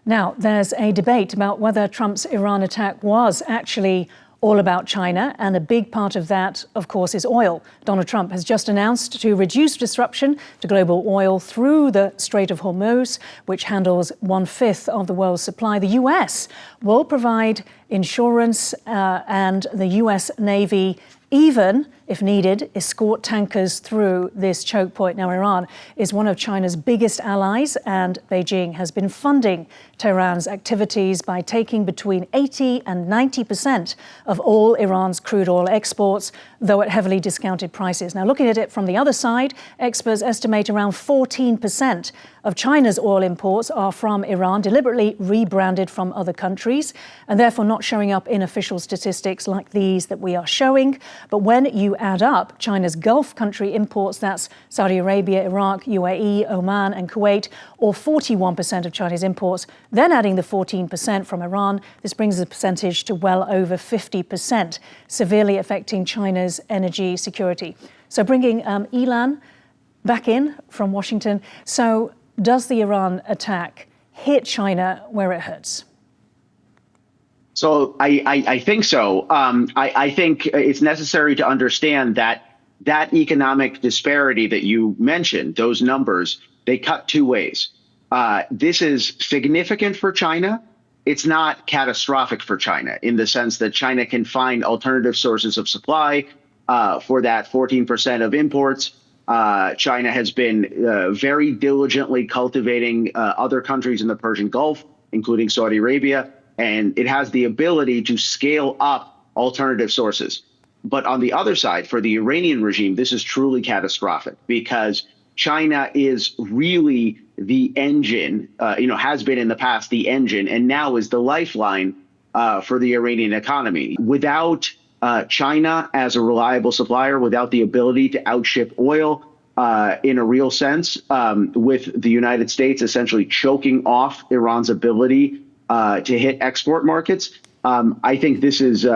Now, there's a debate about whether Trump's Iran attack was actually all about China, and a big part of that, of course, is oil. Donald Trump has just announced to reduce disruption to global oil through the Strait of Hormuz, which handles 1/5 of the world's supply. The US will provide insurance and the US Navy, even, if needed, escort tankers through this choke point. Now, Iran is one of China's biggest allies, and Beijing has been funding Tehran's activities by taking between 80 and 90% of all Iran's crude oil exports, though at heavily discounted prices. Now, looking at it from the other side, experts estimate around 14% of China's oil imports are from Iran, deliberately rebranded from other countries, and therefore not showing up in official statistics like these that we are showing. But when you add up China's Gulf country imports, that's Saudi Arabia, Iraq, UAE, Oman, and Kuwait, or 41% of Chinese imports, then adding the 14% from Iran, this brings the percentage to well over 50%, severely affecting China's energy security. So bringing Ilan back in from Washington. So does the Iran attack hit China where it hurts? So I think so. I think it's necessary to understand that economic disparity that you mentioned, those numbers, they cut two ways. This is significant for China. It's not catastrophic for China in the sense that China can find alternative sources of supply for that 14% of imports. China has been very diligently cultivating other countries in the Persian Gulf, including Saudi Arabia, and it has the ability to scale up alternative sources. But on the other side, for the Iranian regime, this is truly catastrophic because China is really the engine, has been in the past the engine, and now is the lifeline for the Iranian economy. Without China as a reliable supplier, without the ability to outship oil in a real sense, with the United States essentially choking off Iran's ability to hit export markets, I think this is,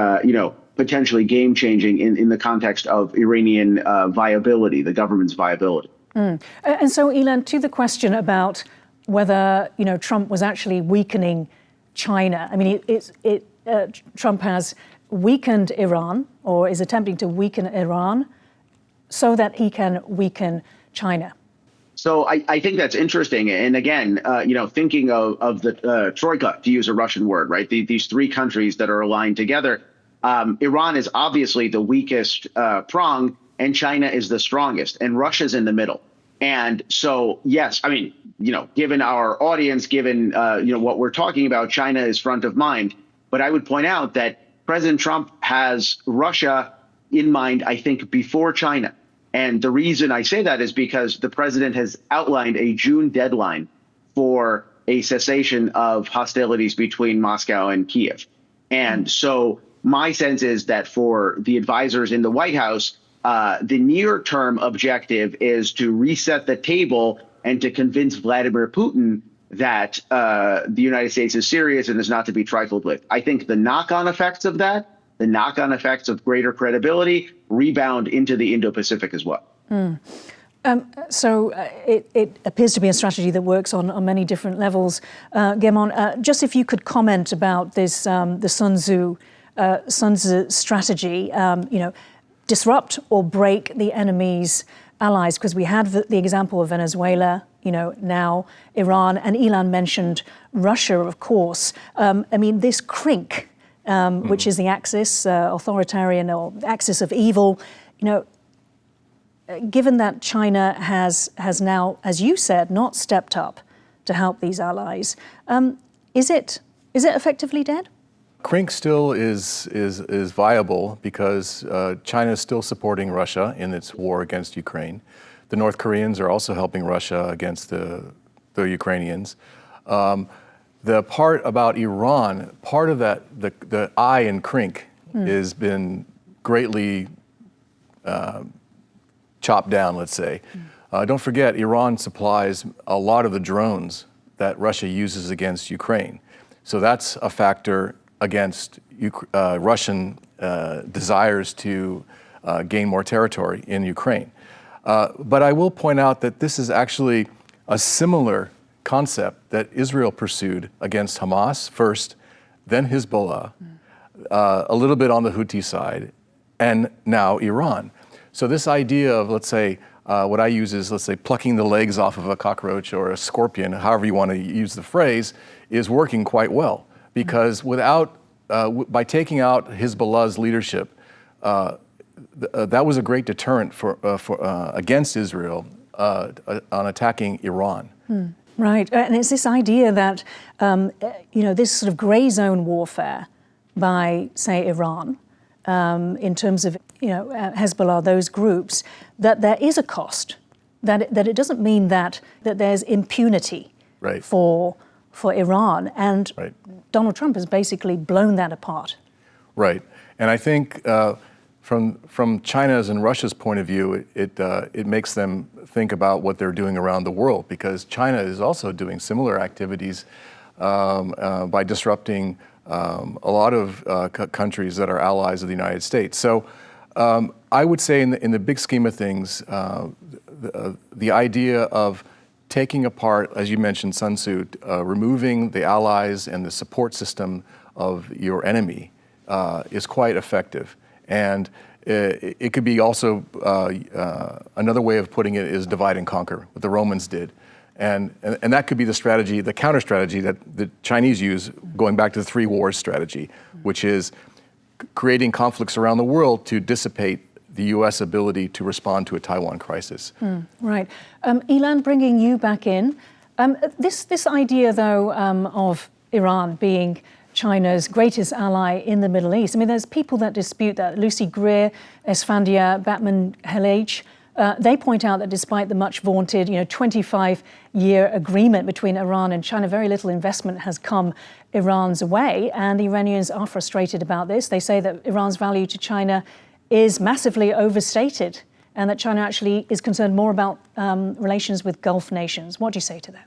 potentially game-changing in the context of Iranian viability, the government's viability. And so, Ilan, to the question about whether Trump was actually weakening China. I mean, Trump has weakened Iran, or is attempting to weaken Iran, so that he can weaken China. So I think that's interesting. And again, thinking of the troika, to use a Russian word, right? These three countries that are aligned together. Iran is obviously the weakest prong, and China is the strongest, and Russia's in the middle. And so, yes, I mean, given our audience, given, what we're talking about, China is front of mind. But I would point out that President Trump has Russia in mind, I think, before China. And the reason I say that is because the president has outlined a June deadline for a cessation of hostilities between Moscow and Kiev. And so my sense is that for the advisors in the White House, the near-term objective is to reset the table and to convince Vladimir Putin that the United States is serious and is not to be trifled with. I think the knock-on effects of that, the knock-on effects of greater credibility, rebound into the Indo-Pacific as well. So it appears to be a strategy that works on many different levels. Gemon, just if you could comment about this, the Sun Tzu strategy, disrupt or break the enemy's allies, because we had the example of Venezuela, now Iran, and Ilan mentioned Russia, of course. I mean, this CRINC, which is the axis, authoritarian or axis of evil, given that China has now, as you said, not stepped up to help these allies, is it effectively dead? CRINC still is viable because China is still supporting Russia in its war against Ukraine. The North Koreans are also helping Russia against the Ukrainians. The part about Iran, part of that, the I in CRINC has been greatly chopped down, let's say. Don't forget, Iran supplies a lot of the drones that Russia uses against Ukraine. So that's a factor against Russian desires to gain more territory in Ukraine. But I will point out that this is actually a similar concept that Israel pursued against Hamas first, then Hezbollah, a little bit on the Houthi side, and now Iran. So this idea of, let's say, what I use is, let's say, plucking the legs off of a cockroach or a scorpion, however you want to use the phrase, is working quite well. Because by taking out Hezbollah's leadership, that was a great deterrent against Israel on attacking Iran. Right, and it's this idea that, this sort of gray zone warfare by, say, Iran, in terms of, Hezbollah, those groups, that there is a cost, that it doesn't mean that there's impunity for Iran. And Donald Trump has basically blown that apart. Right, and I think from China's and Russia's point of view, it makes them think about what they're doing around the world, because China is also doing similar activities by disrupting a lot of countries that are allies of the United States. So I would say in the big scheme of things, the idea of taking apart, as you mentioned, Sun Tzu, removing the allies and the support system of your enemy is quite effective. And it could be also, another way of putting it is divide and conquer, what the Romans did. And that could be the strategy, the counter strategy that the Chinese use, going back to the three wars strategy, which is creating conflicts around the world to dissipate the U.S. ability to respond to a Taiwan crisis. Right. Ilan, bringing you back in, this idea, though, of Iran being China's greatest ally in the Middle East. I mean, there's people that dispute that. Lucy Greer, Esfandia Batman-Halage, they point out that despite the much vaunted, 25-year agreement between Iran and China, very little investment has come Iran's way, and the Iranians are frustrated about this. They say that Iran's value to China is massively overstated, and that China actually is concerned more about relations with Gulf nations. What do you say to that?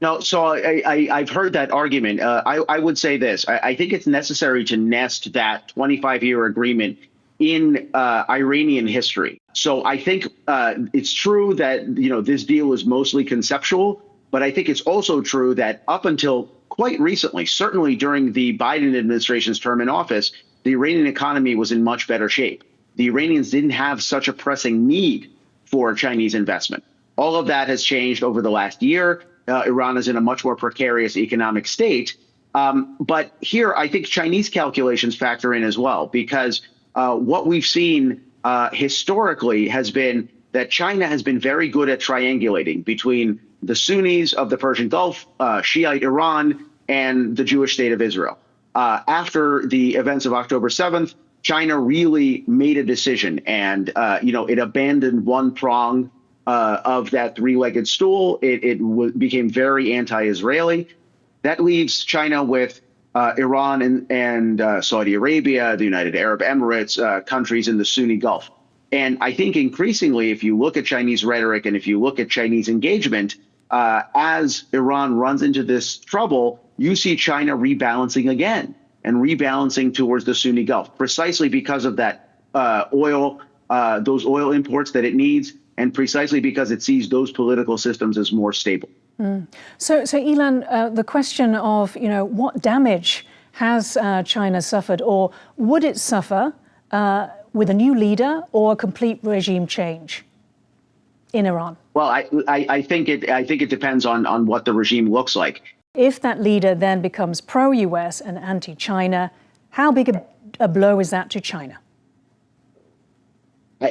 No, so I've heard that argument. I would say this. I think it's necessary to nest that 25-year agreement in Iranian history. So I think it's true that, this deal is mostly conceptual, but I think it's also true that up until quite recently, certainly during the Biden administration's term in office, the Iranian economy was in much better shape. The Iranians didn't have such a pressing need for Chinese investment. All of that has changed over the last year. Iran is in a much more precarious economic state. But here, I think Chinese calculations factor in as well, because what we've seen historically has been that China has been very good at triangulating between the Sunnis of the Persian Gulf, Shiite Iran, and the Jewish state of Israel. After the events of October 7th, China really made a decision, and it abandoned one prong of that three-legged stool. It became very anti-Israeli. That leaves China with Iran and Saudi Arabia, the United Arab Emirates, countries in the Sunni Gulf. And I think increasingly, if you look at Chinese rhetoric and if you look at Chinese engagement, as Iran runs into this trouble, you see China rebalancing again and rebalancing towards the Sunni Gulf, precisely because of that those oil imports that it needs, and precisely because it sees those political systems as more stable. So Ilan, the question of, what damage has China suffered, or would it suffer with a new leader or a complete regime change in Iran? Well, I think it depends on what the regime looks like. If that leader then becomes pro-US and anti-China, how big a blow is that to China?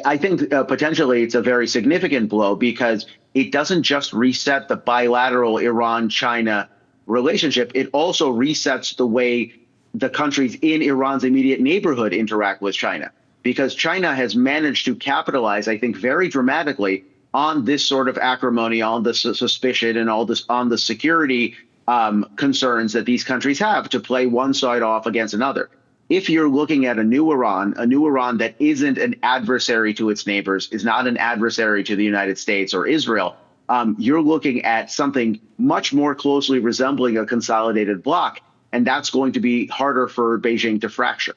I think potentially it's a very significant blow, because it doesn't just reset the bilateral Iran-China relationship. It also resets the way the countries in Iran's immediate neighborhood interact with China, because China has managed to capitalize, I think, very dramatically on this sort of acrimony, on the suspicion, and on the security concerns that these countries have, to play one side off against another. If you're looking at a new Iran that isn't an adversary to its neighbors, is not an adversary to the United States or Israel, you're looking at something much more closely resembling a consolidated bloc, and that's going to be harder for Beijing to fracture.